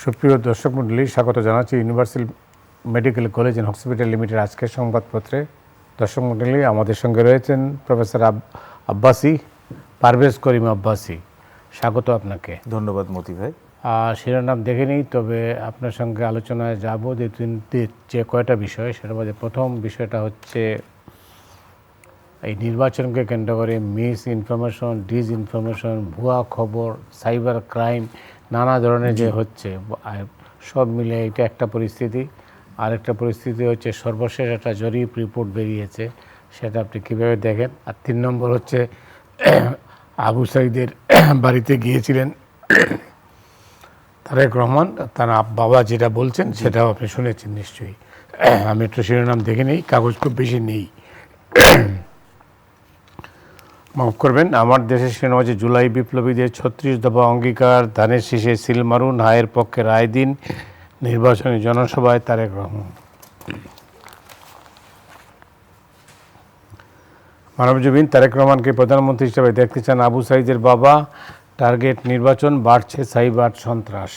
সুপ্রিয় দর্শক মণ্ডলী, স্বাগত জানাচ্ছি universal medical college and hospital limited আজকের সংবাদপত্রে। দর্শক মণ্ডলী, আমাদের সঙ্গে রয়েছেন প্রফেসর আব্বাসী, পারভেজ করিম আব্বাসী। স্বাগত আপনাকে। ধন্যবাদ মতি ভাই। শিরোনাম দেখে নিই, তবে আপনার সঙ্গে আলোচনায় যাব যে কয়টা বিষয়, সেটার মধ্যে প্রথম বিষয়টা হচ্ছে এই নির্বাচনকে কেন্দ্র করে মিস ইনফরমেশন, ডিসইনফরমেশন, ভুয়া খবর, সাইবার ক্রাইম, নানা ধরনের যে হচ্ছে, সব মিলে এটা একটা পরিস্থিতি। আরেকটা পরিস্থিতি হচ্ছে সর্বশেষ একটা জরিপ রিপোর্ট বেরিয়েছে, সেটা আপনি কীভাবে দেখেন? আর 3 নম্বর হচ্ছে আবু সাঈদের বাড়িতে গিয়েছিলেন তারেক রহমান, তার বাবা যেটা বলছেন সেটাও আপনি শুনেছেন নিশ্চয়ই। আমি একটু শিরোনাম দেখে নিই, কাগজ খুব বেশি নেই, মাফ করবেন। আমার দেশের শিরোনামে জুলাই বিপ্লবীদের 36 দফা অঙ্গীকার, ধানের শীষে সিল মারুন, হায়ের পক্ষে রায় দিন, নির্বাচনী জনসভায় তারেক রহমান। মানবজমিন, তারেক রহমানকে প্রধানমন্ত্রী হিসেবে দেখতে চান আবু সাঈদের বাবা, টার্গেট নির্বাচন, বাড়ছে সাইবার সন্ত্রাস।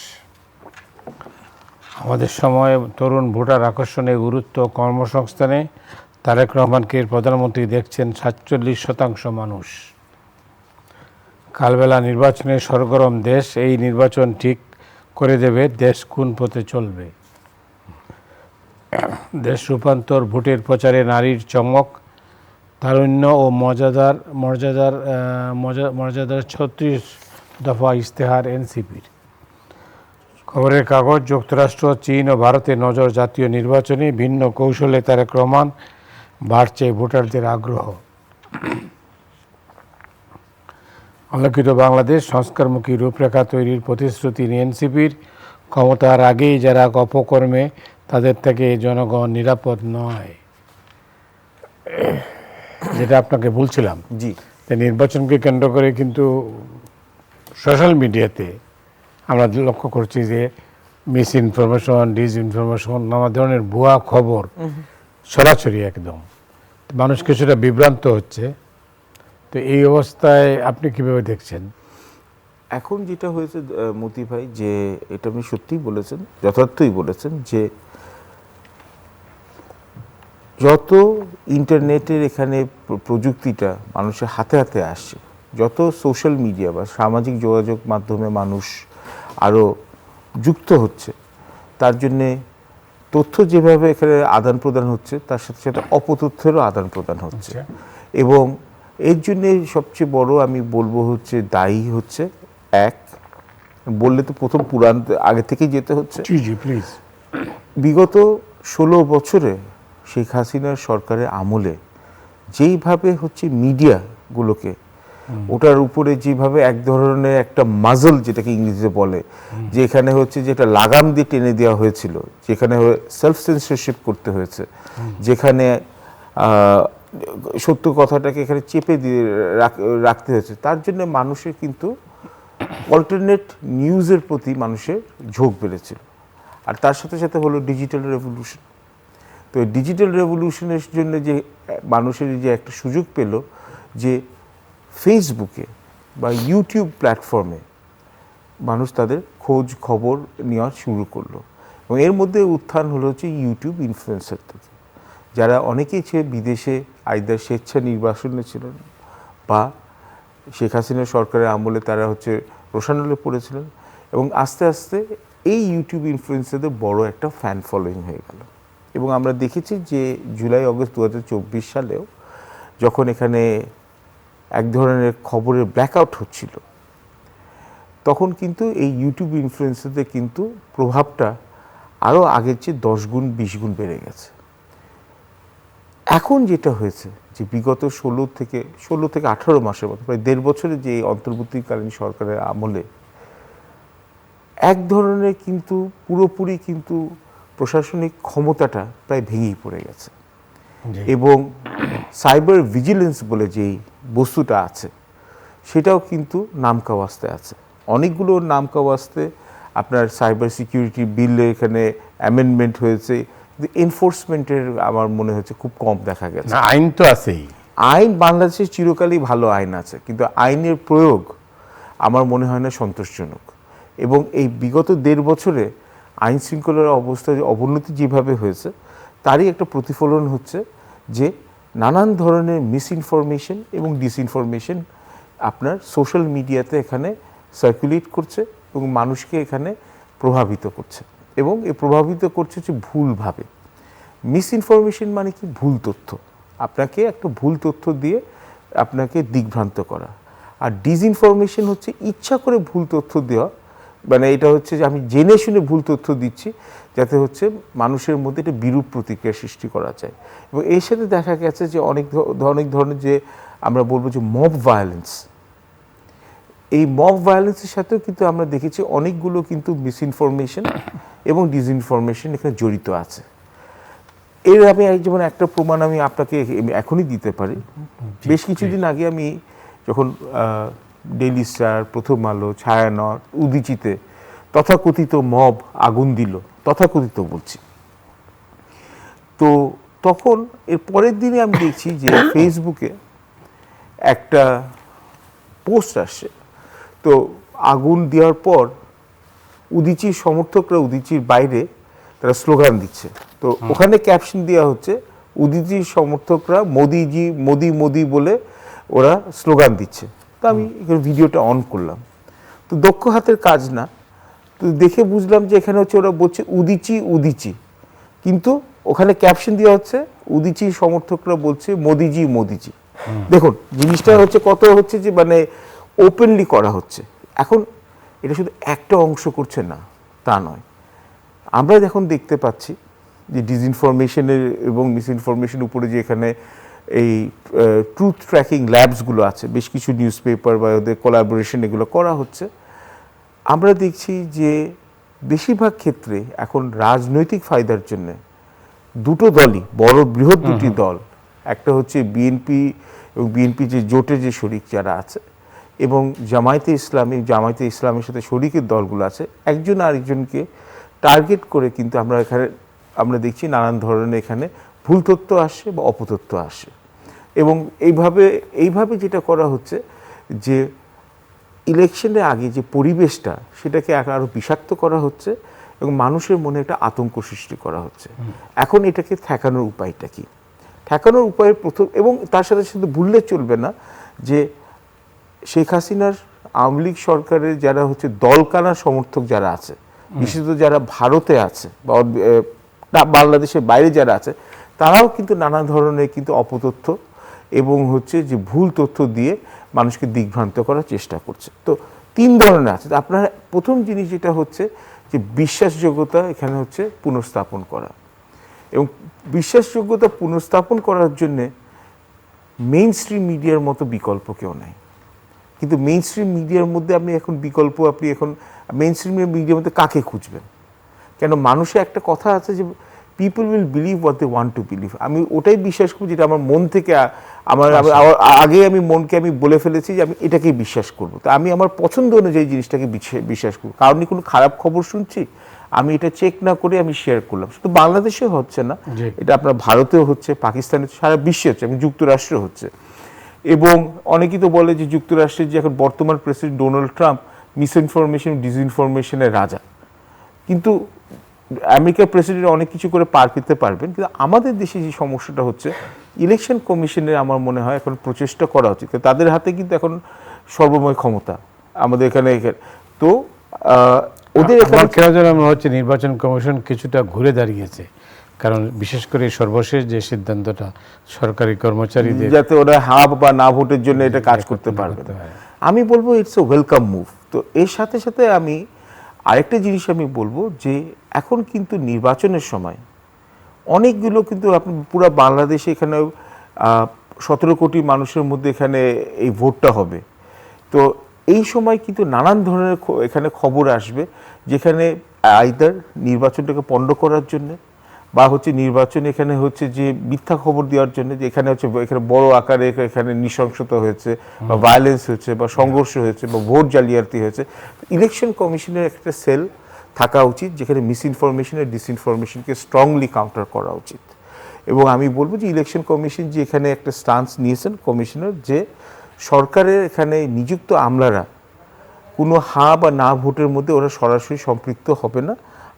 আমাদের সময় তরুণ ভোটার আকর্ষণে গুরুত্ব, কর্মসংস্থানে তারেক রহমানকে প্রধানমন্ত্রী দেখছেন 47% মানুষ। কালবেলা নির্বাচনে সরগরম দেশ, এই নির্বাচন ঠিক করে দেবে দেশ কোন পথে চলবে। দেশ রূপান্তর, ভোটের প্রচারে নারীর চমক, তারুণ্য ও মর্যাদার 36 দফা ইশতেহার এনসিপির। খবরের কাগজ, যুক্তরাষ্ট্র, চীন ও ভারতে নজর জাতীয় নির্বাচনে, ভিন্ন কৌশলে তারেক রহমান, বাড়ছে ভোটারদের আগ্রহ। আলোকিত বাংলাদেশ, সংস্কারমুখী রূপরেখা তৈরির প্রতিশ্রুতি এনসিপির। ক্ষমতার আগেই যারা অপকর্মে, তাদের থেকে জনগণ নিরাপদ নয়। যেটা আপনাকে বলছিলাম, জি, নির্বাচনকে কেন্দ্র করে কিন্তু সোশ্যাল মিডিয়াতে আমরা লক্ষ্য করছি যে মিস ইনফরমেশন, ডিসইনফরমেশন, নানা ধরনের ভুয়া খবর সরাসরি একদম মানুষ কিছুটা বিভ্রান্ত হচ্ছে। তো এই অবস্থায় আপনি কিভাবে দেখছেন? এখন যেটা হয়েছে মতি ভাই, যে এটা আপনি সত্যিই বলেছেন, যথার্থই বলেছেন, যে যত ইন্টারনেটের এখানে প্রযুক্তিটা মানুষের হাতে হাতে আসছে, যত সোশ্যাল মিডিয়া বা সামাজিক যোগাযোগ মাধ্যমে মানুষ আরও যুক্ত হচ্ছে, তার জন্যে তথ্য যেভাবে এখানে আদান প্রদান হচ্ছে, তার সাথে সাথে অপতথ্যেরও আদান প্রদান হচ্ছে। এবং এর জন্যে সবচেয়ে বড় আমি বলবো হচ্ছে দায়ী হচ্ছে, এক বললে তো প্রথম পুরাণ আগে থেকেই যেতে হচ্ছে। প্লিজ। বিগত 16 বছরে শেখ হাসিনার সরকারের আমলে যেইভাবে হচ্ছে মিডিয়াগুলোকে, ওটার উপরে যেভাবে এক ধরনের একটা মাজল, যেটাকে ইংরেজিতে বলে, যে এখানে হচ্ছে যেটা লাগাম দিয়ে টেনে দেওয়া হয়েছিল, যেখানে সেলফ সেন্সরশিপ করতে হয়েছে, যেখানে সত্য কথাটাকে এখানে চেপে দিয়ে রাখতে হয়েছে, তার জন্য মানুষের কিন্তু অল্টারনেট নিউজের প্রতি মানুষের ঝোঁক বেড়েছিল। আর তার সাথে সাথে হলো ডিজিটাল রেভলিউশন। তো ডিজিটাল রেভলিউশনের জন্য যে মানুষের যে একটা সুযোগ পেল, যে ফেসবুকে বা ইউটিউব প্ল্যাটফর্মে মানুষ তাদের খোঁজ খবর নেওয়া শুরু করলো। এবং এর মধ্যে উত্থান হলো হচ্ছে ইউটিউব ইনফ্লুয়েন্সার থেকে, যারা অনেকেই বিদেশে আইদার স্বেচ্ছা নির্বাসনে ছিলেন বা শেখ হাসিনার সরকারের আমলে তারা হচ্ছে রোশানলে পড়েছিলেন। এবং আস্তে আস্তে এই ইউটিউব ইনফ্লুয়েন্সারদের বড় একটা ফ্যান ফলোয়িং হয়ে গেল। এবং আমরা দেখেছি যে জুলাই আগস্ট 2024 সালেও যখন এখানে এক ধরনের খবরের ব্ল্যাকআউট হচ্ছিল, তখন কিন্তু এই ইউটিউব ইনফ্লুয়েন্সারদের কিন্তু প্রভাবটা আরও আগের চেয়ে 10 গুণ 20 গুণ বেড়ে গেছে। এখন যেটা হয়েছে যে বিগত 16 থেকে 18 মাসের মতো, প্রায় 1.5 বছরে যে অন্তর্বর্তীকালীন সরকারের আমলে এক ধরনের কিন্তু পুরোপুরি কিন্তু প্রশাসনিক ক্ষমতাটা প্রায় ভেঙেই পড়ে গেছে। এবং সাইবার ভিজিলেন্স বলে যেই বস্তুটা আছে, সেটাও কিন্তু নামকাওয়াস্তে আছে। অনেকগুলো নামকাওয়াস্তে আপনার সাইবার সিকিউরিটি বিলে এখানে অ্যামেন্ডমেন্ট হয়েছে, কিন্তু এনফোর্সমেন্টের আমার মনে হচ্ছে খুব কম দেখা গেছে। আইন তো আছেই, আইন বাংলাদেশের চিরকালই ভালো আইন আছে, কিন্তু আইনের প্রয়োগ আমার মনে হয় না সন্তোষজনক। এবং এই বিগত 1.5 বছরে আইন শৃঙ্খলার অবস্থা অবনতি যেভাবে হয়েছে তারই একটা প্রতিফলন হচ্ছে যে নানান ধরনের মিসইনফরমেশন এবং ডিসইনফরমেশন আপনার সোশ্যাল মিডিয়াতে এখানে সার্কুলেট করছে এবং মানুষকে এখানে প্রভাবিত করছে, এবং এ প্রভাবিত করছে হচ্ছে ভুলভাবে। মিসইনফরমেশন মানে কি? ভুল তথ্য, আপনাকে একটা ভুল তথ্য দিয়ে আপনাকে দিগ্ভ্রান্ত করা। আর ডিসইনফরমেশন হচ্ছে ইচ্ছা করে ভুল তথ্য দেওয়া, মানে এটা হচ্ছে যে আমি জেনে শুনে ভুল তথ্য দিচ্ছি যাতে হচ্ছে মানুষের মধ্যে একটা বিরূপ প্রতিক্রিয়া সৃষ্টি করা যায়। এবং এর সাথে দেখা গেছে যে অনেক ধরনের যে আমরা বলবো যে মব ভায়োলেন্স, এই মব ভায়োলেন্সের সাথেও কিন্তু আমরা দেখেছি অনেকগুলো কিন্তু মিসইনফরমেশন এবং ডিসইনফরমেশন এখানে জড়িত আছে। এর আমি যেমন একটা প্রমাণ আমি আপনাকে এখনই দিতে পারি। বেশ কিছুদিন আগে আমি যখন ডেইলি স্টার, প্রথম আলো, ছায়ানট, উদীচিতে তথাকথিত মব আগুন দিল, তথাকথিত বলছি, তো তখন এর পরের দিনে আমি দেখছি যে ফেসবুকে একটা পোস্ট আসছে, তো আগুন দেওয়ার পর উদীচির সমর্থকরা উদীচির বাইরে তারা স্লোগান দিচ্ছে, তো ওখানে ক্যাপশন দেওয়া হচ্ছে উদীচির সমর্থকরা মোদিজি মোদি মোদি বলে ওরা স্লোগান দিচ্ছে। তো আমি এখানে ভিডিওটা অন করলাম, তো দক্ষ হাতের কাজ না, তো দেখে বুঝলাম যে এখানে হচ্ছে ওরা বলছে উদীচি উদীচি, কিন্তু ওখানে ক্যাপশন দেওয়া হচ্ছে উদীচির সমর্থকরা বলছে মোদিজি মোদিজি। দেখুন জিনিসটা হচ্ছে কত হচ্ছে যে মানে ওপেনলি করা হচ্ছে। এখন এটা শুধু একটা অংশ করছে না তা নয়, আমরা এখন দেখতে পাচ্ছি যে ডিসইনফরমেশনের এবং মিসইনফরমেশন উপরে যে এখানে এই ট্রুথ ট্র্যাকিং ল্যাবসগুলো আছে, বেশ কিছু নিউজ পেপার বা ওদের কোলাবোরেশন এগুলো করা হচ্ছে। আমরা দেখছি যে বেশিরভাগ ক্ষেত্রে এখন রাজনৈতিক ফায়দার জন্য দুটো দলই, বৃহৎ দুটি দল, একটা হচ্ছে বিএনপি এবং বিএনপি যে জোটের যে শরিক যারা আছে, এবং জামায়াতে ইসলামের সাথে শরিকের দলগুলো আছে, একজন আরেকজনকে টার্গেট করে কিন্তু আমরা দেখছি নানান ধরনের এখানে ভুল তথ্য আসে বা অপতথ্য আসে। এবং এইভাবে যেটা করা হচ্ছে যে ইলেকশনের আগে যে পরিবেশটা সেটাকে আরও বিষাক্ত করা হচ্ছে এবং মানুষের মনে একটা আতঙ্ক সৃষ্টি করা হচ্ছে। এখন এটাকে ঠেকানোর উপায়টা কি? ঠেকানোর উপায় প্রথম, এবং তার সাথে সাথে ভুললে চলবে না যে শেখ হাসিনার আওয়ামী লীগ সরকারের যারা হচ্ছে দলকানার সমর্থক যারা আছে, বিশেষত যারা ভারতে আছে বা বাংলাদেশের বাইরে যারা আছে, তারাও কিন্তু নানা ধরনের কিন্তু অপতথ্য এবং হচ্ছে যে ভুল তথ্য দিয়ে মানুষকে দিগ্ভ্রান্ত করার চেষ্টা করছে। তো 3 ধরনের আছে। আপনার প্রথম জিনিস যেটা হচ্ছে যে বিশ্বাসযোগ্যতা এখানে হচ্ছে পুনঃস্থাপন করা, এবং বিশ্বাসযোগ্যতা পুনঃস্থাপন করার জন্যে মেইন স্ট্রিম মিডিয়ার মতো বিকল্প কেউ নেই। কিন্তু মেইন স্ট্রিম মিডিয়ার মধ্যে আপনি এখন মেইন স্ট্রিম মিডিয়ার মধ্যে কাকে খুঁজবেন? কেন মানুষের একটা কথা আছে যে people will believe what they want to believe. আমি ওটাই বিশ্বাস করি যেটা আমার মন থেকে আগে আমি মনকে আমি বলে ফেলেছি যে আমি এটাকেই বিশ্বাস করব। তো আমি আমার পছন্দ অনুযায়ী জিনিসটাকে বিশ্বাস করব। কারণ কোনো খারাপ খবর শুনছি, আমি এটা চেক না করে আমি শেয়ার করলাম। শুধু বাংলাদেশে হচ্ছে না, এটা আপনার ভারতেও হচ্ছে, পাকিস্তানে, সারা বিশ্বে হচ্ছে, এবং যুক্তরাষ্ট্রে হচ্ছে। এবং অনেকেই তো বলে যে যুক্তরাষ্ট্রের যে এখন বর্তমান প্রেসিডেন্ট ডোনাল্ড ট্রাম্প মিসইনফরমেশন ডিসইনফরমেশনের রাজা, কিন্তু আমেরিকার প্রেসিডেন্ট অনেক কিছু করে পার পেতে পারবেন। কিন্তু আমাদের দেশে যে সমস্যাটা হচ্ছে, ইলেকশন কমিশনের আমার মনে হয় এখন প্রচেষ্টা করা উচিত। তাদের হাতে কিন্তু এখন সর্বময় ক্ষমতা আমাদের এখানে। তো ওদের কেন যেন মনে হচ্ছে নির্বাচন কমিশন কিছুটা ঘুরে দাঁড়িয়েছে, কারণ বিশেষ করে সর্বশেষ যে সিদ্ধান্তটা সরকারি কর্মচারীদের যাতে ওরা হ্যাঁ বা না ভোটের জন্য এটা কাজ করতে পারবে, আমি বলবো ইটস এ ওয়েলকাম মুভ। তো এর সাথে সাথে আমি আরেকটা জিনিস আমি বলবো যে এখন কিন্তু নির্বাচনের সময় অনেকগুলো কিন্তু আপনি পুরো বাংলাদেশে এখানে 17 কোটি মানুষের মধ্যে এখানে এই ভোটটা হবে। তো এই সময় কিন্তু নানান ধরনের এখানে খবর আসবে, যেখানে আইদার নির্বাচনটাকে পণ্ড করার জন্য বা হচ্ছে নির্বাচন এখানে হচ্ছে যে মিথ্যা খবর দেওয়ার জন্য, যে এখানে হচ্ছে এখানে বড় আকারে এখানে নৃশংসতা হয়েছে বা ভায়োলেন্স হয়েছে বা সংঘর্ষ হয়েছে বা ভোট জালিয়াতি হয়েছে। ইলেকশন কমিশনের একটা সেল থাকা উচিত যেখানে মিসইনফরমেশন আর ডিসইনফরমেশনকে স্ট্রংলি কাউন্টার করা উচিত। এবং আমি বলবো যে ইলেকশন কমিশন যে এখানে একটা স্টান্স নিয়েছেন কমিশনার, যে সরকারের এখানে নিযুক্ত আমলারা কোনো হা বা না ভোটের মধ্যে ওরা সরাসরি সম্পৃক্ত হবে না।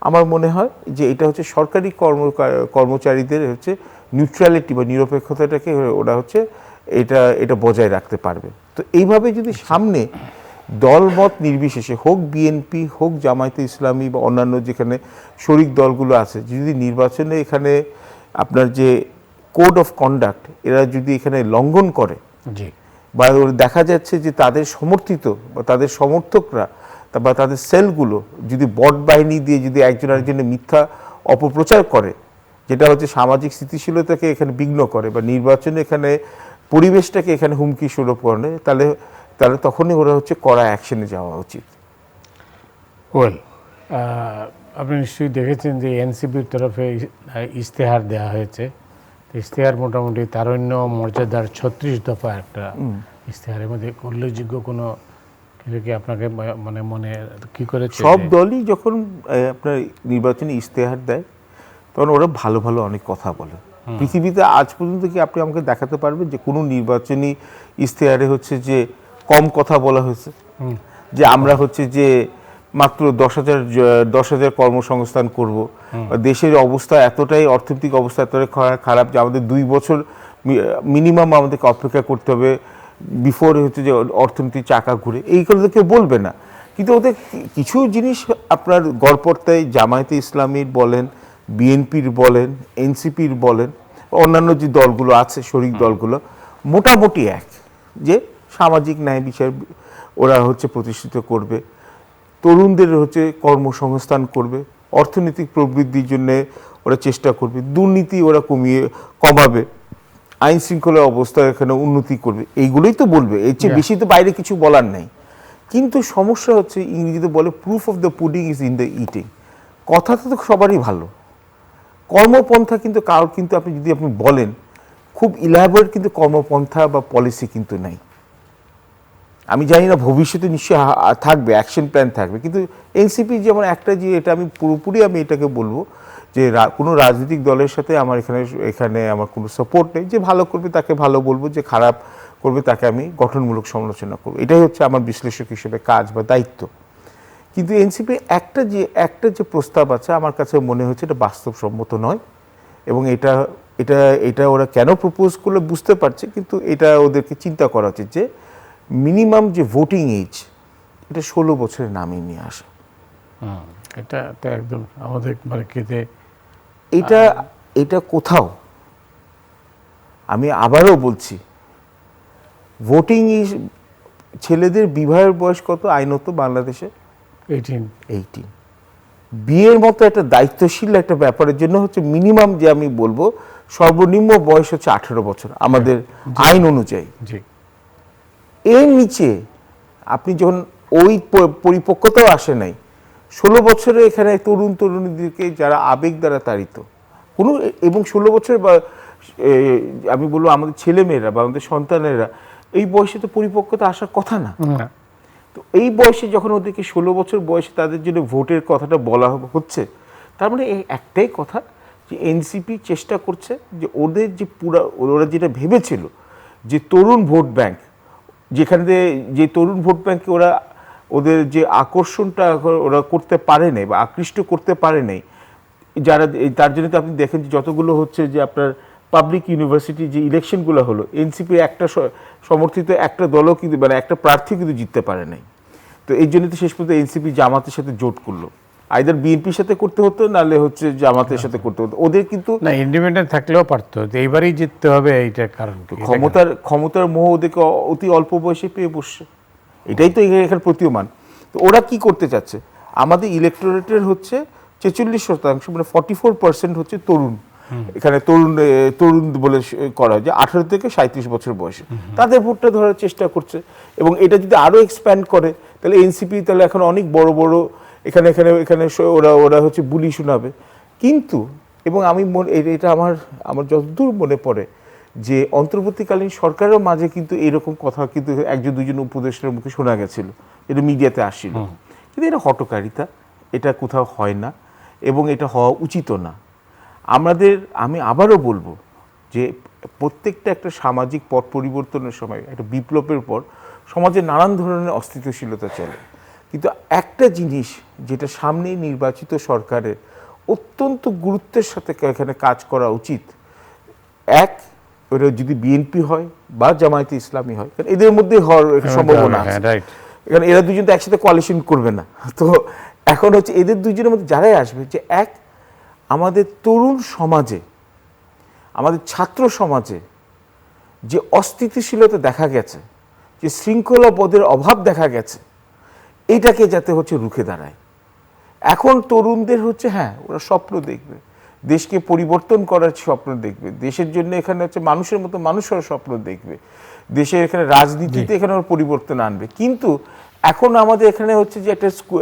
আমার মনে হয় যে এটা হচ্ছে সরকারি কর্মচারীদের হচ্ছে নিউট্রালিটি বা নিরপেক্ষতাটাকে ওরা হচ্ছে এটা বজায় রাখতে পারবে। তো এইভাবে যদি সামনে দলমত নির্বিশেষে হোক বিএনপি হোক জামায়াতে ইসলামী বা অন্যান্য যেখানে শরিক দলগুলো আছে, যদি নির্বাচনে এখানে আপনার যে কোড অফ কন্ডাক্ট এরা যদি এখানে লঙ্ঘন করে, জি, বা দেখা যাচ্ছে যে তাদের সমর্থিত বা তাদের সমর্থকরা বা তাদের সেলগুলো যদি বট বাহিনী দিয়ে যদি একজন আরেকজনের মিথ্যা অপপ্রচার করে, যেটা হচ্ছে সামাজিক স্থিতিশীলতাকে এখানে বিঘ্ন করে বা নির্বাচনে এখানে পরিবেশটাকে এখানে হুমকি স্বরূপ করে, তাহলে তখনই ওরা হচ্ছে কড়া অ্যাকশনে যাওয়া উচিত। ওয়েল, আপনি নিশ্চয়ই দেখেছেন যে এনসিপির তরফে ইশতেহার দেওয়া হয়েছে। ইশতেহার মোটামুটি তারুণ্য মর্যাদার 36 দফা একটা ইশতেহারের মধ্যে উল্লেখযোগ্য কোনো কিছু কি আপনাকে মানে মনে কি করেছে? সব দলই যখন আপনার নির্বাচনী ইশতেহার দেয় তখন ওরা ভালো ভালো অনেক কথা বলে। পৃথিবীতে আজ পর্যন্ত কি আপনি আমাকে দেখাতে পারবেন যে কোনো নির্বাচনী ইশতেহারে হচ্ছে যে কম কথা বলা হয়েছে? যে আমরা হচ্ছে যে মাত্র 10,000 কর্মসংস্থান করব, দেশের অবস্থা এতটাই, অর্থনৈতিক অবস্থা এতটাই খারাপ যে আমাদের 2 বছর মিনিমাম আমাদেরকে অপেক্ষা করতে হবে বিফোর হচ্ছে যে অর্থনীতির চাকা ঘুরে, এই কথা তো কেউ বলবে না। কিন্তু ওদের কিছু জিনিস আপনার গড়পড়তায় জামায়াতে ইসলামীর বলেন, বিএনপির বলেন, এনসিপির বলেন, অন্যান্য যে দলগুলো আছে শরিক দলগুলো, মোটামুটি এক, যে সামাজিক ন্যায় বিচার ওরা হচ্ছে প্রতিষ্ঠিত করবে, তরুণদের হচ্ছে কর্মসংস্থান করবে, অর্থনৈতিক প্রবৃদ্ধির জন্য ওরা চেষ্টা করবে, দুর্নীতি ওরা কমাবে, আইন শৃঙ্খলা অবস্থা এখানে উন্নতি করবে, এইগুলোই তো বলবে। এর চেয়ে বেশি তো বাইরে কিছু বলার নাই। কিন্তু সমস্যা হচ্ছে ইংরেজিতে বলে proof of the pudding is in the eating. কথা তো সবারই ভালো, কর্মপন্থা কিন্তু কারোর কিন্তু আপনি যদি আপনি বলেন খুব ইলাবোরেট কিন্তু কর্মপন্থা বা পলিসি কিন্তু নাই। আমি জানি না ভবিষ্যতে নিশ্চয়ই থাকবে, অ্যাকশন প্ল্যান থাকবে, কিন্তু এনসিপি যেমন একটা, যে এটা আমি পুরোপুরি আমি এটাকে বলবো যে কোনো রাজনৈতিক দলের সাথে আমার এখানে আমার কোনো সাপোর্ট নেই। যে ভালো করবে তাকে ভালো বলবো, যে খারাপ করবে তাকে আমি গঠনমূলক সমালোচনা করবো, এটাই হচ্ছে আমার বিশ্লেষক হিসেবে কাজ বা দায়িত্ব। কিন্তু এনসিপি একটা যে প্রস্তাব আছে আমার কাছে মনে হচ্ছে এটা বাস্তবসম্মত নয়, এবং এটা ওরা কেন প্রপোজ করলে বুঝতে পারছে, কিন্তু এটা ওদেরকে চিন্তা করা উচিত যে মিনিমাম যে ভোটিং এজ এটা 16 বছরের নামিয়ে নিয়ে আসা। এটা তো একদম আমাদের মার্কেটে এটা কোথাও, আমি আবারও বলছি, ভোটিং এজ, ছেলেদের বিবাহের বয়স কত আইনত বাংলাদেশে? 18। বিয়ের মতো একটা দায়িত্বশীল একটা ব্যাপারের জন্য হচ্ছে মিনিমাম, যে আমি বলবো সর্বনিম্ন বয়স হচ্ছে 18 বছর আমাদের আইন অনুযায়ী। এর নিচে আপনি যখন ওই পরিপক্কতাও আসে নাই, 16 বছরে এখানে তরুণীদেরকে যারা আবেগ দ্বারা তাড়িত এবং 16 বছর বা আমি বলবো আমাদের ছেলেমেয়েরা বা আমাদের সন্তানেরা এই বয়সে তো পরিপক্কতা আসার কথা না। তো এই বয়সে যখন ওদেরকে 16 বছর বয়সে তাদের জন্য ভোটের কথাটা বলা হচ্ছে, তার মানে এই একটাই কথা যে এনসিপি চেষ্টা করছে যে ওদের যে ওরা যেটা ভেবেছিল যে তরুণ ভোট ব্যাংক, যেখানে যে তরুণ ভোট ব্যাংকে ওদের যে আকর্ষণটা ওরা করতে পারে নাই বা আকৃষ্ট করতে পারে নাই, যারা তার জন্য তো আপনি দেখেন যে যতগুলো হচ্ছে যে আপনার পাবলিক ইউনিভার্সিটি যে ইলেকশনগুলো হলো, এনসিপি একটা সমর্থিত একটা দলও কিন্তু মানে একটা প্রার্থী কিন্তু জিততে পারে নাই। তো এই জন্য তো শেষ পর্যন্ত এনসিপি জামাতের সাথে জোট করলো, আইদার বিএনপির সাথে করতে হতো, নাহলে হচ্ছে জামাতের সাথে করতে হতো। ওদের কিন্তু না, ইন্ডিপেন্ডেন্ট থাকলেও পারতো, এইবারই জিততে হবে, এইটার কারণ ক্ষমতার মোহ ওদেরকে অতি অল্প বয়সে পেয়ে বসছে, এটাই তো এখানে প্রতীয়মান। তো ওরা কি করতে চাচ্ছে, আমাদের ইলেকটোরেটের হচ্ছে 46%, মানে 44% হচ্ছে তরুণ। এখানে তরুণ বলে করা হয় যে 18 থেকে 37 বছর বয়সে, তাদের ভোটটা ধরার চেষ্টা করছে। এবং এটা যদি আরো এক্সপ্যান্ড করে তাহলে এনসিপি তাহলে এখন অনেক বড় বড় এখানে ওরা হচ্ছে বুলি শোনাবে। কিন্তু এবং আমি এটা আমার যতদূর মনে পড়ে যে অন্তর্বর্তীকালীন সরকারের মাঝে কিন্তু এরকম কথা কিন্তু 1-2 উপদেষ্টার মুখে শোনা গেছিল, এটা মিডিয়াতে আসছিল। কিন্তু এটা হটকারিতা, এটা কোথাও হয় না এবং এটা হওয়া উচিত না। আমি আবারও বলবো যে প্রত্যেকটা একটা সামাজিক পট পরিবর্তনের সময়, একটা বিপ্লবের পর সমাজে নানান ধরনের অস্থিতিশীলতা চলে। কিন্তু একটা জিনিস যেটা সামনেই নির্বাচিত সরকারের অত্যন্ত গুরুত্বের সাথে এখানে কাজ করা উচিত, এক, ওটা যদি বিএনপি হয় বা জামায়াতে ইসলামী হয়, কারণ এদের মধ্যে হওয়ার একটা সম্ভাবনা আছে, কারণ এরা দুজন তো একসাথে কোয়ালিশন করবে না। তো এখন হচ্ছে এদের দুজনের মধ্যে যারাই আসবে, যে এক, আমাদের তরুণ সমাজে, আমাদের ছাত্র সমাজে যে অস্থিতিশীলতা দেখা গেছে, যে শৃঙ্খলাবোধের অভাব দেখা গেছে, এইটাকে যাতে হচ্ছে রুখে দাঁড়ায়। এখন তরুণদের হচ্ছে হ্যাঁ, ওরা স্বপ্ন দেখবে, দেশকে পরিবর্তন করার স্বপ্ন দেখবে, দেশের জন্য এখানে হচ্ছে মানুষের মতো মানুষের স্বপ্ন দেখবে, দেশের এখানে রাজনীতিতে এখানে ওরা পরিবর্তন আনবে। কিন্তু এখন আমাদের এখানে হচ্ছে যে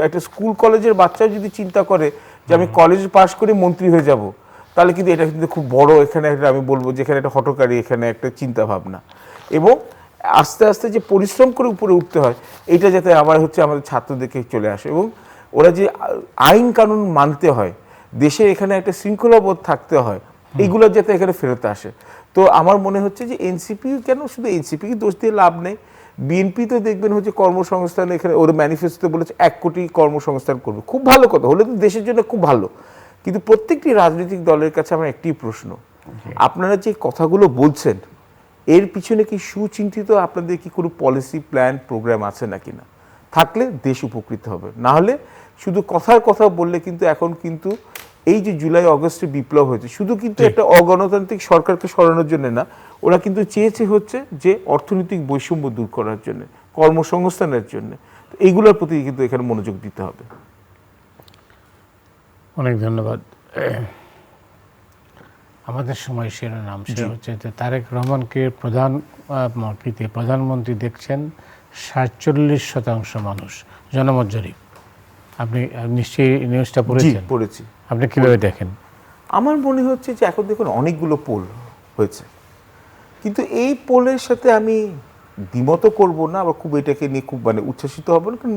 একটা স্কুল কলেজের বাচ্চা যদি চিন্তা করে যে আমি কলেজ পাশ করে মন্ত্রী হয়ে যাব, তাহলে কিন্তু এটা কিন্তু খুব বড়, এখানে একটা আমি বলবো যে এখানে একটা হঠকারী এখানে একটা চিন্তা ভাবনা। এবং আস্তে আস্তে যে পরিশ্রম করে উপরে উঠতে হয়, এটা যাতে আবার হচ্ছে আমাদের ছাত্রদেরকে চলে আসে, এবং ওরা যে আইন কানুন মানতে হয়, দেশে এখানে একটা শৃঙ্খলাবোধ থাকতে হয়, এইগুলো যাতে এখানে ফেরত আসে। তো আমার মনে হচ্ছে যে এনসিপি কেন, শুধু এনসিপিকে দোষ দিয়ে লাভ নেই, বিএনপি তো দেখবেন হচ্ছে কর্মসংস্থান, এখানে ওর ম্যানিফেস্টোতে বলেছে 1 কোটি কর্মসংস্থান করবে, খুব ভালো কথা, হলে তো দেশের জন্য খুব ভালো। কিন্তু প্রত্যেকটি রাজনৈতিক দলের কাছে আমার একটি প্রশ্ন, আপনারা যে কথাগুলো বলছেন এর পিছনে কি সুচিন্তিত আপনাদের কি কোনো পলিসি প্ল্যান প্রোগ্রাম আছে নাকি? না থাকলে দেশ উপকৃত হবে, না হলে শুধু কথার কথা বললে কিন্তু এখন কিন্তু এই যে জুলাই অগস্টে বিপ্লব হয়েছে, শুধু কিন্তু একটা অগণতান্ত্রিক সরকারকে সরানোর জন্য না, ওরা কিন্তু চেয়েছে হচ্ছে যে অর্থনৈতিক বৈষম্য দূর করার জন্য, কর্মসংস্থানের জন্য। এইগুলোর প্রতি কিন্তু এখানে মনোযোগ দিতে হবে। অনেক ধন্যবাদ। আমাদের সময় শিরোনাম সেটা হচ্ছে যে তারেক রহমানকে প্রধানমন্ত্রী দেখছেন 47% মানুষ, জনমত জরিপ। আপনি নিশ্চয়ই নিউজটা পড়েছেন? পড়েছি। আপনি কিভাবে দেখেন? আমার মনে হচ্ছে যে এখন দেখুন অনেকগুলো পোল হয়েছে, কিন্তু এই পোলের সাথে আমি দ্বিমত করব না, আবার খুব এটাকে নিয়ে খুব উচ্ছ্বসিত হব না, কারণ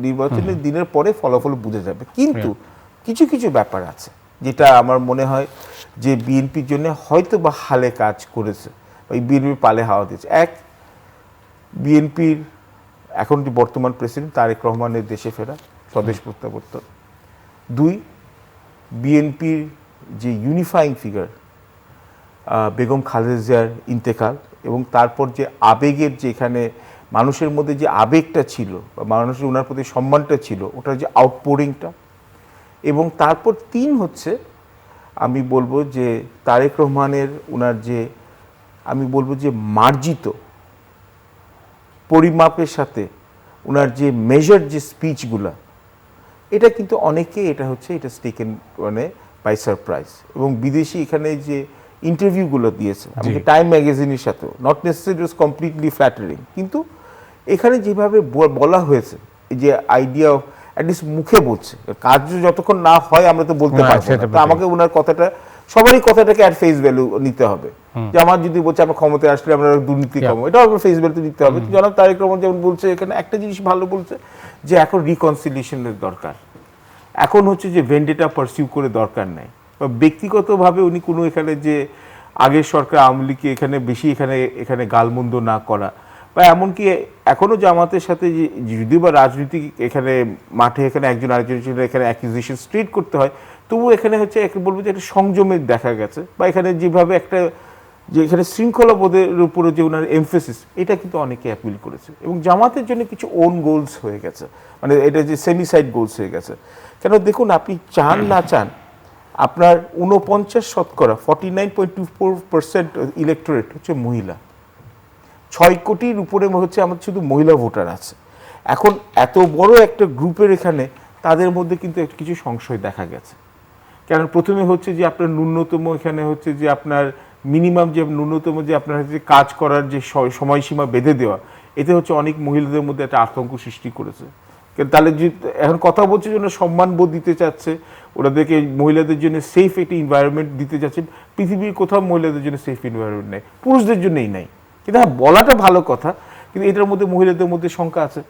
নির্বাচনের দিনের পরে ফলাফল বুঝে যাবে। কিন্তু কিছু কিছু ব্যাপার আছে যেটা আমার মনে হয় যে বিএনপির জন্য হয়তো বা হালে কাজ করেছে, ওই বিএনপি পালে হাওয়া দিয়েছে। এক, বিএনপির এখন যে বর্তমান প্রেসিডেন্ট তারেক রহমানের দেশে ফেরা, স্বদেশ প্রত্যাবর্তন। দুই, বিএনপির যে ইউনিফাইং ফিগার বেগম খালেদা জিয়ার ইন্তেকাল, এবং তারপর যে আবেগের, যে এখানে মানুষের মধ্যে যে আবেগটা ছিল বা মানুষের ওনার প্রতি সম্মানটা ছিল, ওটার যে আউটপোরিংটা। এবং তারপর তিন হচ্ছে আমি বলবো যে তারেক রহমানের ওনার যে আমি বলবো যে মার্জিত পরিমাপের সাথে ওনার যে মেজার যে স্পিচগুলা, এটা কিন্তু অনেকে এটা টেকেন বাই সারপ্রাইজ। এবং বিদেশি এখানে যে ইন্টারভিউগুলো দিয়েছে আমাকে টাইম ম্যাগাজিনের সাথেও, not necessary was completely flattering, কিন্তু এখানে যেভাবে বলা হয়েছে, এই যে আইডিয়া অফ অ্যাটলিস্ট মুখে বলছে, কাজ যতক্ষণ না হয় আমরা তো বলতে পারবো না। তো আমাকে ওনার কথাটা, সবারই কথাটাকে অ্যাট ফেস ভ্যালু নিতে হবে। যে আমার যদি বলছে আমরা ক্ষমতায় আসলে আমরা দুর্নীতি কমাবো, এটাও আমরা ফেস ভ্যালু নিতে হবে। জনাব তারেক রহমান যেমন বলছে, এখানে একটা জিনিস ভালো বলছে যে এখন রিকনসিলিয়েশনের দরকার, এখন হচ্ছে যে ভেন্ডেটা পারসিউ করে দরকার নাই, বা ব্যক্তিগতভাবে উনি কোনো এখানে যে আগের সরকার আওয়ামী লীগকে এখানে বেশি এখানে গালমন্দ না করা, বা এমনকি এখনও জামাতের সাথে যদিও বা রাজনীতিক এখানে মাঠে এখানে একজন আরেকজনের এখানে অ্যাকিউজিশন স্ট্রেট করতে হয়, তবু এখানে হচ্ছে বলবো যে একটা সংযমের দেখা গেছে, বা এখানে যেভাবে একটা যে এখানে শৃঙ্খলাবোধের উপরে যে ওনার এমফেসিস, এটা কিন্তু অনেকে অ্যাপিল করেছে। এবং জামাতের জন্য কিছু ওন গোলস হয়ে গেছে, মানে এটা যে সেমিসাইড গোলস হয়ে গেছে। কেন দেখুন, আপনি চান না চান, আপনার 49% 49.24% ইলেকটোরেট হচ্ছে মহিলা, 6 কোটির উপরে হচ্ছে আমাদের শুধু মহিলা ভোটার আছে। এখন এত বড় একটা গ্রুপের এখানে তাদের মধ্যে কিন্তু কিছু সংশয় দেখা গেছে। কারণ প্রথমে হচ্ছে যে আপনার ন্যূনতম এখানে হচ্ছে যে আপনার মিনিমাম যে ন্যূনতম যে আপনার হচ্ছে কাজ করার যে সময়সীমা বেঁধে দেওয়া, এতে হচ্ছে অনেক মহিলাদের মধ্যে একটা আতঙ্ক সৃষ্টি করেছে। তাহলে যে এখন কথা বলছে যে ওরা সম্মানবোধ দিতে চাচ্ছে, ওনাদেরকে মহিলাদের জন্য সেফ একটি এনভায়রনমেন্ট দিতে চাচ্ছেন। পৃথিবীর কোথাও মহিলাদের জন্য সেফ এনভায়রনমেন্ট নেই, পুরুষদের জন্যই নাই। কিন্তু হ্যাঁ, বলাটা ভালো কথা, কিন্তু এটার মধ্যে মহিলাদের মধ্যে শঙ্কা আছে।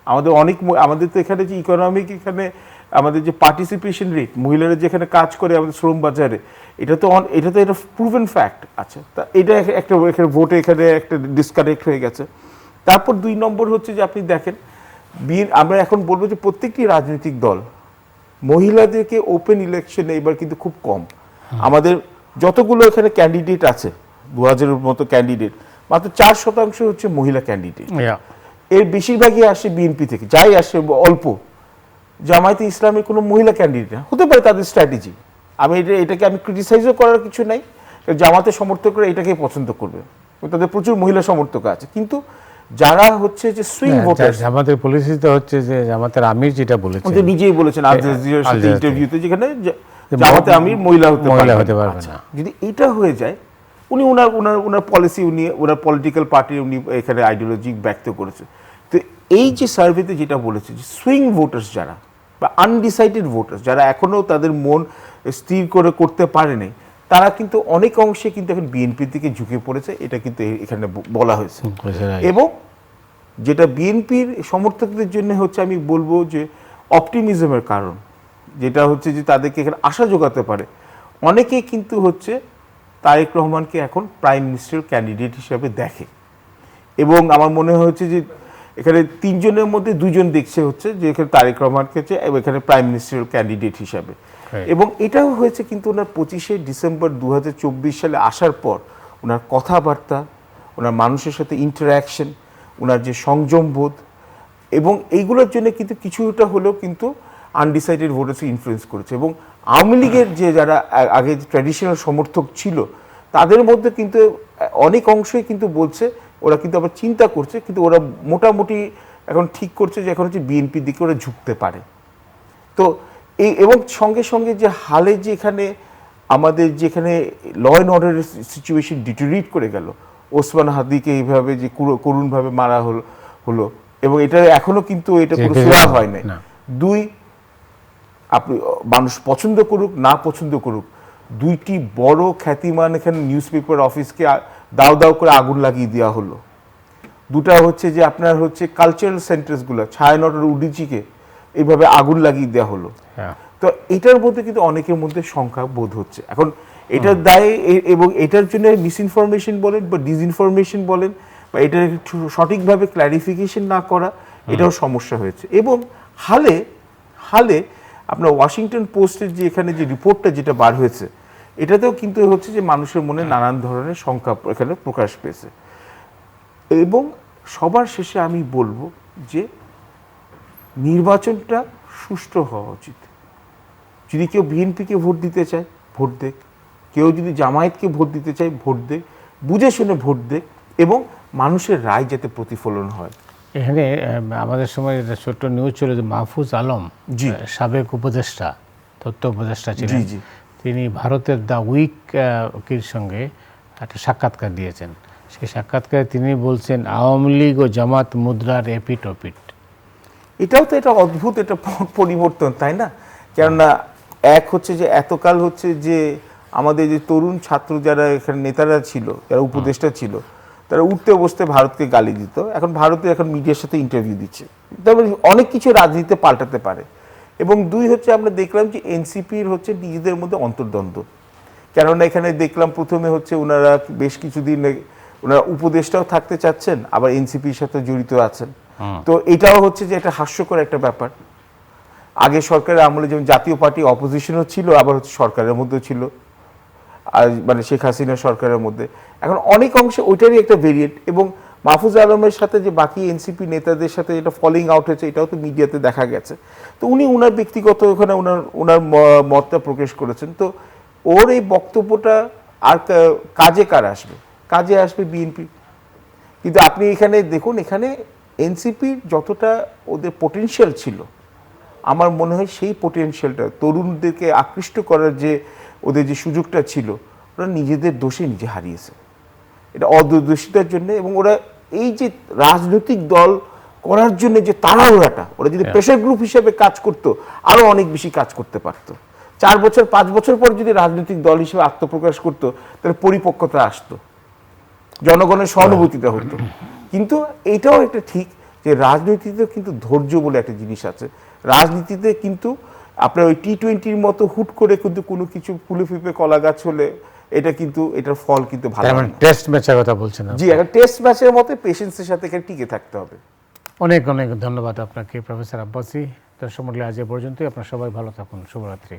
আমাদের তো এখানে যে ইকোনমিক এখানে আমাদের যে পার্টিসিপেশন রেট, মহিলারা যেখানে কাজ করে আমাদের শ্রম বাজারে, এটা তো এটা প্রুভেন ফ্যাক্ট আছে। তা এটা একটা এখানে ভোটে এখানে একটা ডিসকানেক্ট হয়ে গেছে। তারপর 2 নম্বর হচ্ছে যে আপনি দেখেন আমরা এখন বলবো যে প্রত্যেকটি রাজনৈতিক দল মহিলাদেরকে ওপেন ইলেকশনে এবার কিন্তু খুব কম। আমাদের যতগুলো এখানে ক্যান্ডিডেট আছে 2000-এর মতো ক্যান্ডিডেট, মাত্র 4% হচ্ছে মহিলা ক্যান্ডিডেট। এর বেশিরভাগই আসে বিএনপি থেকে, যাই আসে অল্প। জামায়াতে ইসলামের কোনো মহিলা ক্যান্ডিডেট হতে পারে, তাদের স্ট্র্যাটেজি। আমি এটাকে আমি ক্রিটিসাইজও করার কিছু নাই। জামাতের সমর্থকরা এটাকেই পছন্দ করবে, তাদের প্রচুর মহিলা সমর্থক আছে। কিন্তু যারা হচ্ছে যে সুইং ভোটার, জামাতের পলিসিতে হচ্ছে যে জামাতের আমির যেটা বলেছেন, উনি নিজেই বলেছেন আল জাজিরার সাথে ইন্টারভিউতে, যেখানে জামাতে আমির মহিলা হতে পারবে না। যদি এটা হয়ে যায়, উনি ওনার পলিসি, ওনার পলিটিক্যাল পার্টি উনি এখানে আইডিওলজি ব্যক্ত করেছে। তো এই যে সার্ভেতে যেটা বলেছে যে সুইং ভোটার্স যারা বা আনডিসাইডেড ভোটার্স যারা এখনো তাদের মন স্থির করতে পারেনি, তারা কিন্তু অনেক অংশে কিন্তু এখন বিএনপির দিকে ঝুঁকে পড়েছে, এটা কিন্তু এখানে বলা হয়েছে। এবং যেটা বিএনপির সমর্থকদের জন্য হচ্ছে, আমি বলবো যে অপটিমিজমের কারণ, যেটা হচ্ছে যে তাদেরকে এখানে আশা যোগাতে পারে। অনেকেই কিন্তু হচ্ছে তারেক রহমানকে এখন প্রাইম মিনিস্টার ক্যান্ডিডেট হিসাবে দেখে, এবং আমার মনে হচ্ছে যে এখানে 3 জনের মধ্যে 2 জন দেখছে হচ্ছে যে এখানে তারেক রহমানকে এখানে প্রাইম মিনিস্টার ক্যান্ডিডেট হিসাবে। এবং এটাও হয়েছে কিন্তু ওনার 25শে ডিসেম্বর 2024 সালে আসার পর ওনার কথাবার্তা, ওনার মানুষের সাথে ইন্টারাকশন, ওনার যে সংযমবোধ, এবং এইগুলোর জন্য কিন্তু কিছুটা হলেও কিন্তু আনডিসাইডেড ভোটার্সকে ইনফ্লুয়েন্স করেছে। এবং আওয়ামী লীগের যে যারা আগে ট্র্যাডিশনাল সমর্থক ছিল, তাদের মধ্যে কিন্তু অনেক অংশই কিন্তু বলছে ওরা কিন্তু আবার চিন্তা করছে, কিন্তু ওরা মোটামুটি এখন ঠিক করছে যে এখন হচ্ছে বিএনপির দিকে ওরা ঝুঁকতে পারে। তো এবং সঙ্গে সঙ্গে যে হালে যে এখানে আমাদের যেখানে ল অ্যান্ড অর্ডারের সিচুয়েশন ডিটোরিয়েট করে গেল, ওসমান হাদিকে এইভাবে যে করুণভাবে মারা হলো, এবং এটা এখনো কিন্তু এটা কোনো সুরা হয় নাই। 2, আপনি মানুষ পছন্দ করুক না পছন্দ করুক, 2টি বড় খ্যাতিমান এখানে নিউজ পেপার অফিসকে দাও দাও করে আগুন লাগিয়ে দেওয়া হলো। 2টা হচ্ছে যে আপনার হচ্ছে কালচারাল সেন্টার্সগুলো, ছায়ানটের উডিচিকে এইভাবে আগুন লাগিয়ে দেওয়া হলো। তো এটার মধ্যে কিন্তু অনেকের মধ্যে সংখ্যা বোধ হচ্ছে এখন এটার দায়ে, এবং এটার জন্য মিসইনফরমেশন বলেন বা ডিসইনফরমেশন বলেন, বা এটার সঠিকভাবে ক্ল্যারিফিকেশন না করা, এটাও সমস্যা হয়েছে। এবং হালে আপনার ওয়াশিংটন পোস্টের যে এখানে যে রিপোর্টটা যেটা বার হয়েছে, এটাতেও কিন্তু হচ্ছে যে মানুষের মনে নানান ধরনের শঙ্কা এখানে প্রকাশ পেয়েছে। এবং সবার শেষে আমি বলবো যে নির্বাচনটা সুষ্ঠু হওয়া উচিত। যদি কেউ বিএনপিকে ভোট দিতে চায়, ভোট দেখ। কেউ যদি জামায়াতকে ভোট দিতে চায়, ভোট দেখ, বুঝে শুনে ভোট দেখ, এবং মানুষের রায় যাতে প্রতিফলন হয়। এখানে আমাদের সময় একটা ছোট্ট নিউজ ছিল যে মাহফুজ আলম, সাবেক উপদেষ্টা, তথ্য উপদেষ্টা ছিলেন, তিনি ভারতের দ্য উইকের সঙ্গে একটা সাক্ষাৎকার দিয়েছেন। সেই সাক্ষাৎকারে তিনি বলছেন আওয়ামী লীগ ও জামাত মুদ্রার এপিট ওপিট। এটাও তো এটা অদ্ভুত একটা পরিবর্তন, তাই না? কেননা এক হচ্ছে যে এতকাল হচ্ছে যে আমাদের যে তরুণ ছাত্র যারা এখানে নেতারা ছিল, যারা উপদেষ্টা ছিল, তারা উঠতে বসতে ভারতকে গালি দিত। এখন ভারতে এখন মিডিয়ার সাথে ইন্টারভিউ দিচ্ছে। তারপরে অনেক কিছু রাজনীতিতে পাল্টাতে পারে। এবং 2 হচ্ছে আমরা দেখলাম যে এনসিপির হচ্ছে নিজেদের মধ্যে অন্তর্দ্বন্দ্ব। কেননা এখানে দেখলাম প্রথমে হচ্ছে ওনারা বেশ কিছুদিন ওনারা উপদেষ্টাও থাকতে চাচ্ছেন, আবার এনসিপির সাথে জড়িত আছেন। তো এটাও হচ্ছে যে একটা হাস্যকর একটা ব্যাপার। আগে সরকারের আমলে যেমন জাতীয় পার্টি অপোজিশনও ছিল, আবার হচ্ছে সরকারের মধ্যেও ছিল, আর মানে শেখ হাসিনা সরকারের মধ্যে। এখন অনেক অংশে ওইটারই একটা ভেরিয়েন্ট। এবং মাহফুজ আলমের সাথে যে বাকি এনসিপি নেতাদের সাথে যেটা ফলিং আউট হয়েছে, এটাও তো মিডিয়াতে দেখা গেছে। তো উনি ওনার ব্যক্তিগত ওখানে ওনার মতটা প্রকাশ করেছেন। তো ওর এই বক্তব্যটা আর কাজে কার আসবে? কাজে আসবে বিএনপি। কিন্তু আপনি এখানে দেখুন, এখানে এনসিপির যতটা ওদের পোটেনশিয়াল ছিল, আমার মনে হয় সেই পোটেনশিয়ালটা তরুণদেরকে আকৃষ্ট করার যে ওদের যে সুযোগটা ছিল, ওরা নিজেদের দোষে নিজে হারিয়েছে। এটা অদূরদর্শিতার জন্য। এবং ওরা এই যে রাজনৈতিক দল করার জন্য যে তাড়াহুড়াটা, ওরা যদি প্রেশার গ্রুপ হিসেবে কাজ করতো, আরও অনেক বেশি কাজ করতে পারতো। 4 বছর 5 বছর পর যদি রাজনৈতিক দল হিসেবে আত্মপ্রকাশ করতো, তাহলে পরিপক্কতা আসতো, জনগণের সহানুভূতিটা হতো। কিন্তু এটাও একটা ঠিক যে রাজনীতিতে কিন্তু ধৈর্য বলে একটা জিনিস আছে। রাজনীতিতে কিন্তু আপনার ওই T20-র মতো হুট করে কিন্তু কোনো কিছু ফুলে ফিপে কলা গাছ হলে এটা কিন্তু এটার ফল কিন্তু ভালো। টেস্ট ম্যাচের কথা বলছেন? জি, একটা টেস্ট ম্যাচের মতো পেশেন্সের সাথে এখানে টিকে থাকতে হবে। অনেক অনেক ধন্যবাদ আপনাকে প্রফেসর আব্বাসী। দর্শক মণ্ডলী, আজ এ পর্যন্তই। আপনারা সবাই ভালো থাকুন। শুভরাত্রি।